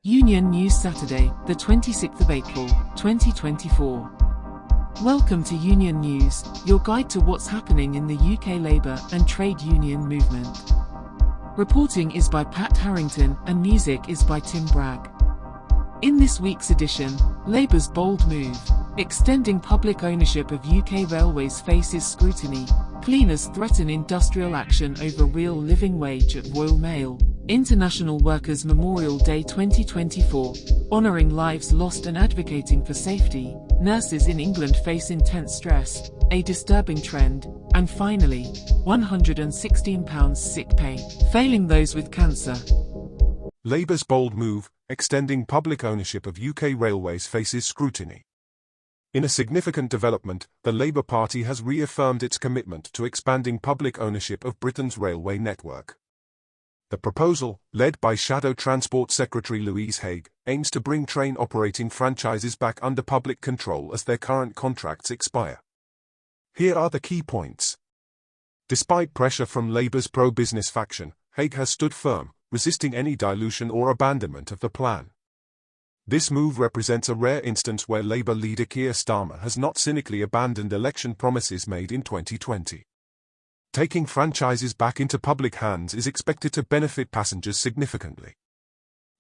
Union News Saturday, the 26th of April, 2024. Welcome to Union News, your guide to what's happening in the UK labour and trade union movement. Reporting is by Pat Harrington and music is by Tim Bragg. In this week's edition, Labour's bold move, extending public ownership of UK railways faces scrutiny, cleaners threaten industrial action over real living wage at Royal Mail, International Workers' Memorial Day 2024, honouring lives lost and advocating for safety, nurses in England face intense stress, a disturbing trend, and finally, £116 sick pay, failing those with cancer. Labour's bold move, extending public ownership of UK railways faces scrutiny. In a significant development, the Labour Party has reaffirmed its commitment to expanding public ownership of Britain's railway network. The proposal, led by Shadow Transport Secretary Louise Haigh, aims to bring train operating franchises back under public control as their current contracts expire. Here are the key points. Despite pressure from Labour's pro-business faction, Haigh has stood firm, resisting any dilution or abandonment of the plan. This move represents a rare instance where Labour leader Keir Starmer has not cynically abandoned election promises made in 2020. Taking franchises back into public hands is expected to benefit passengers significantly.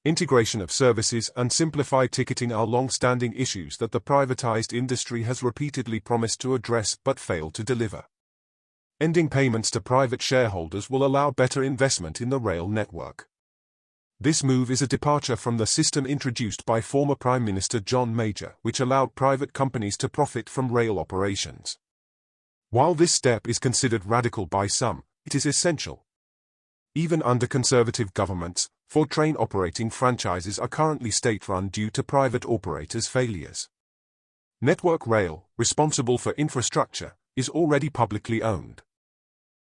Integration of services and simplified ticketing are long-standing issues that the privatised industry has repeatedly promised to address but failed to deliver. Ending payments to private shareholders will allow better investment in the rail network. This move is a departure from the system introduced by former Prime Minister John Major, which allowed private companies to profit from rail operations. While this step is considered radical by some, it is essential. Even under Conservative governments, 4 train operating franchises are currently state-run due to private operators' failures. Network Rail, responsible for infrastructure, is already publicly owned.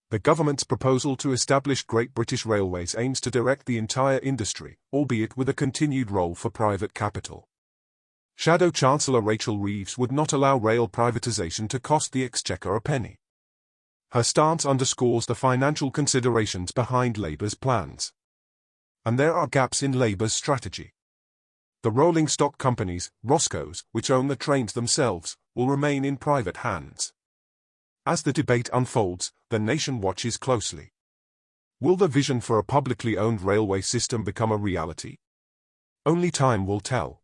The government's proposal to establish Great British Railways aims to direct the entire industry, albeit with a continued role for private capital. Shadow Chancellor Rachel Reeves would not allow rail privatisation to cost the Exchequer a penny. Her stance underscores the financial considerations behind Labour's plans. And there are gaps in Labour's strategy. The rolling stock companies, Roscoes, which own the trains themselves, will remain in private hands. As the debate unfolds, the nation watches closely. Will the vision for a publicly owned railway system become a reality? Only time will tell.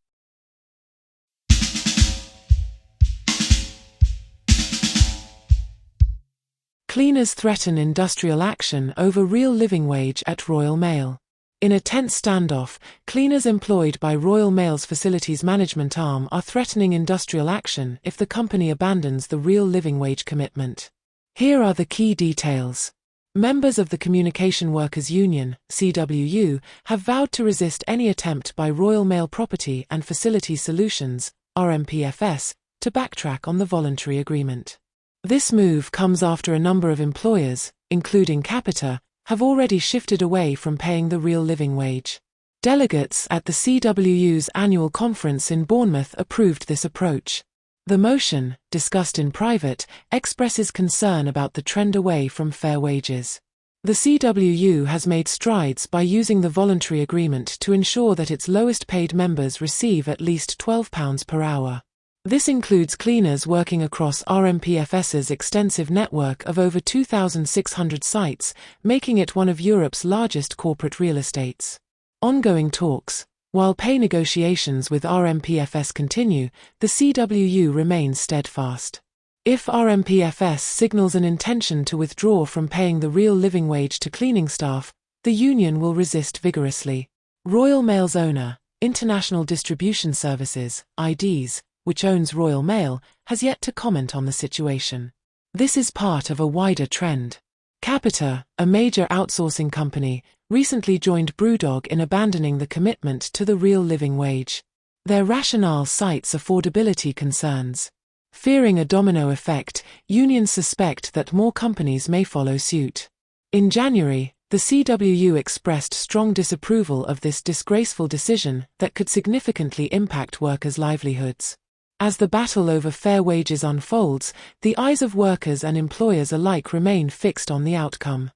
Cleaners threaten industrial action over real living wage at Royal Mail. In a tense standoff, cleaners employed by Royal Mail's facilities management arm are threatening industrial action if the company abandons the real living wage commitment. Here are the key details. Members of the Communication Workers Union, CWU, have vowed to resist any attempt by Royal Mail Property and Facility Solutions, RMPFS, to backtrack on the voluntary agreement. This move comes after a number of employers, including Capita, have already shifted away from paying the real living wage. Delegates at the CWU's annual conference in Bournemouth approved this approach. The motion, discussed in private, expresses concern about the trend away from fair wages. The CWU has made strides by using the voluntary agreement to ensure that its lowest paid members receive at least £12 per hour. This includes cleaners working across RMPFS's extensive network of over 2,600 sites, making it one of Europe's largest corporate real estates. Ongoing talks. While pay negotiations with RMPFS continue, the CWU remains steadfast. If RMPFS signals an intention to withdraw from paying the real living wage to cleaning staff, the union will resist vigorously. Royal Mail's owner, International Distribution Services, IDs, which owns Royal Mail, has yet to comment on the situation. This is part of a wider trend. Capita, a major outsourcing company, recently joined Brewdog in abandoning the commitment to the real living wage. Their rationale cites affordability concerns. Fearing a domino effect, unions suspect that more companies may follow suit. In January, the CWU expressed strong disapproval of this disgraceful decision that could significantly impact workers' livelihoods. As the battle over fair wages unfolds, the eyes of workers and employers alike remain fixed on the outcome.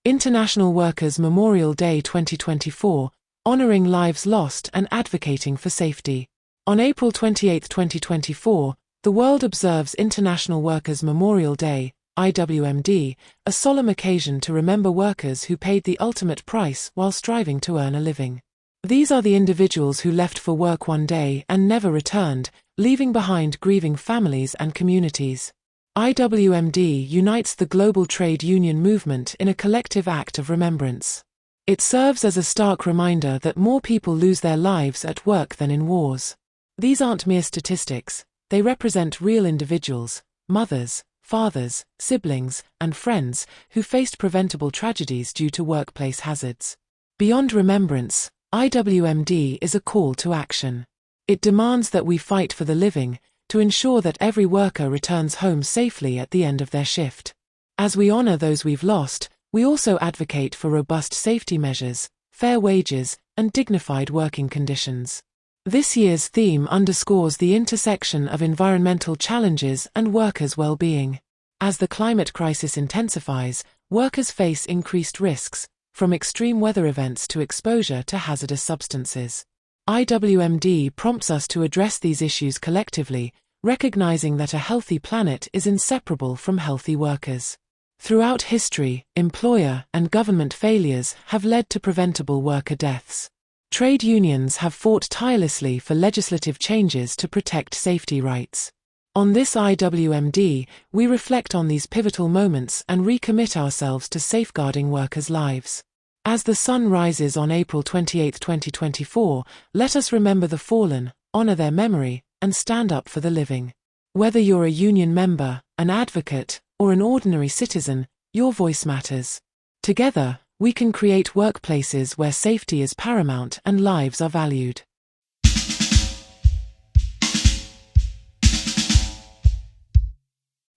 International Workers' Memorial Day 2024, honoring lives lost and advocating for safety. On April 28, 2024, the world observes International Workers' Memorial Day, IWMD, a solemn occasion to remember workers who paid the ultimate price while striving to earn a living. These are the individuals who left for work one day and never returned, leaving behind grieving families and communities. IWMD unites the global trade union movement in a collective act of remembrance. It serves as a stark reminder that more people lose their lives at work than in wars. These aren't mere statistics, they represent real individuals, mothers, fathers, siblings, and friends who faced preventable tragedies due to workplace hazards. Beyond remembrance, IWMD is a call to action. It demands that we fight for the living, to ensure that every worker returns home safely at the end of their shift. As we honor those we've lost, we also advocate for robust safety measures, fair wages, and dignified working conditions. This year's theme underscores the intersection of environmental challenges and workers' well-being. As the climate crisis intensifies, workers face increased risks, from extreme weather events to exposure to hazardous substances. IWMD prompts us to address these issues collectively, recognizing that a healthy planet is inseparable from healthy workers. Throughout history, employer and government failures have led to preventable worker deaths. Trade unions have fought tirelessly for legislative changes to protect safety rights. On this IWMD, we reflect on these pivotal moments and recommit ourselves to safeguarding workers' lives. As the sun rises on April 28, 2024, let us remember the fallen, honor their memory, and stand up for the living. Whether you're a union member, an advocate, or an ordinary citizen, your voice matters. Together, we can create workplaces where safety is paramount and lives are valued.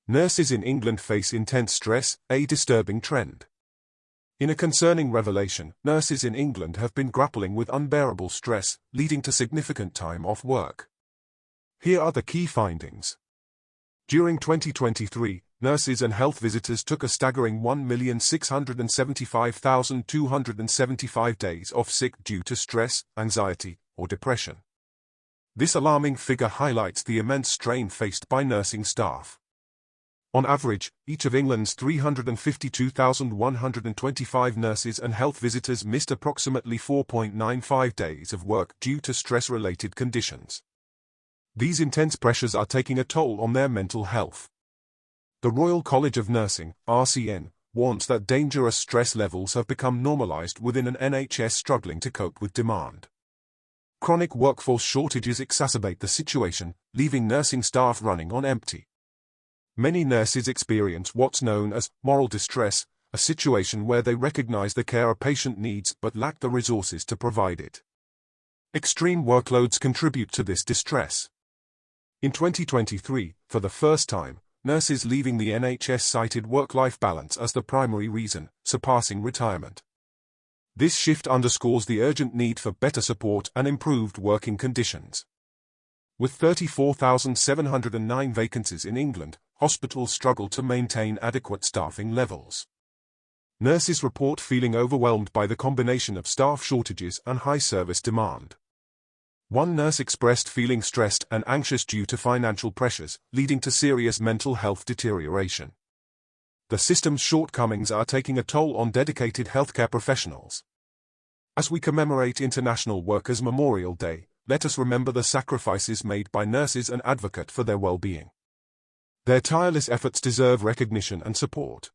Nurses in England face intense stress, a disturbing trend. In a concerning revelation, nurses in England have been grappling with unbearable stress, leading to significant time off work. Here are the key findings. During 2023, nurses and health visitors took a staggering 1,675,275 days off sick due to stress, anxiety, or depression. This alarming figure highlights the immense strain faced by nursing staff. On average, each of England's 352,125 nurses and health visitors missed approximately 4.95 days of work due to stress-related conditions. These intense pressures are taking a toll on their mental health. The Royal College of Nursing, RCN, warns that dangerous stress levels have become normalised within an NHS struggling to cope with demand. Chronic workforce shortages exacerbate the situation, leaving nursing staff running on empty. Many nurses experience what's known as moral distress, a situation where they recognise the care a patient needs but lack the resources to provide it. Extreme workloads contribute to this distress. In 2023, for the first time, nurses leaving the NHS cited work-life balance as the primary reason, surpassing retirement. This shift underscores the urgent need for better support and improved working conditions. With 34,709 vacancies in England, hospitals struggle to maintain adequate staffing levels. Nurses report feeling overwhelmed by the combination of staff shortages and high service demand. One nurse expressed feeling stressed and anxious due to financial pressures, leading to serious mental health deterioration. The system's shortcomings are taking a toll on dedicated healthcare professionals. As we commemorate International Workers' Memorial Day, let us remember the sacrifices made by nurses and advocate for their well-being. Their tireless efforts deserve recognition and support.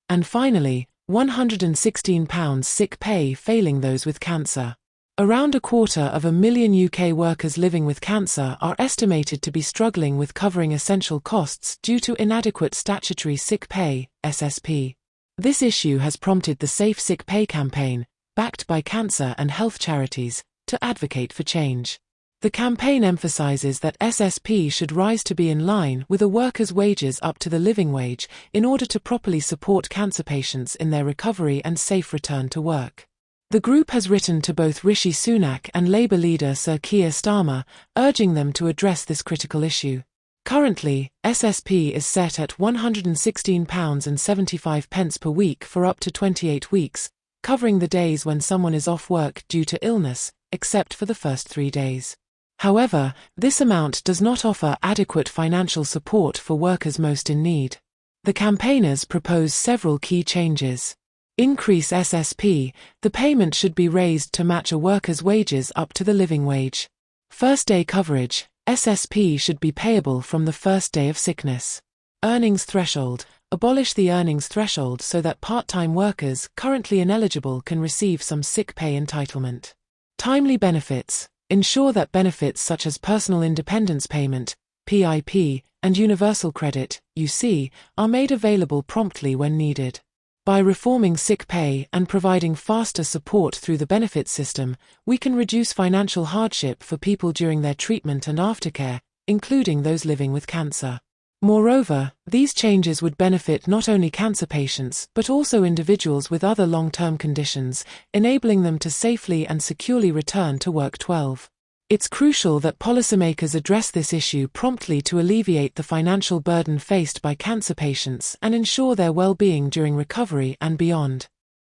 And finally, £116 sick pay failing those with cancer. Around 250,000 UK workers living with cancer are estimated to be struggling with covering essential costs due to inadequate statutory sick pay, SSP. This issue has prompted the Safe Sick Pay campaign, backed by cancer and health charities, to advocate for change. The campaign emphasizes that SSP should rise to be in line with a worker's wages up to the living wage in order to properly support cancer patients in their recovery and safe return to work. The group has written to both Rishi Sunak and Labour leader Sir Keir Starmer, urging them to address this critical issue. Currently, SSP is set at £116.75 per week for up to 28 weeks, covering the days when someone is off work due to illness, except for the first 3 days. However, this amount does not offer adequate financial support for workers most in need. The campaigners propose several key changes. Increase SSP, the payment should be raised to match a worker's wages up to the living wage. First day coverage, SSP should be payable from the first day of sickness. Earnings threshold, abolish the earnings threshold so that part-time workers currently ineligible can receive some sick pay entitlement. Timely benefits, ensure that benefits such as personal independence payment, PIP, and universal credit, UC, are made available promptly when needed. By reforming sick pay and providing faster support through the benefits system, we can reduce financial hardship for people during their treatment and aftercare, including those living with cancer. Moreover, these changes would benefit not only cancer patients but also individuals with other long-term conditions, enabling them to safely and securely return to work. 12. It's crucial that policymakers address this issue promptly to alleviate the financial burden faced by cancer patients and ensure their well-being during recovery and beyond.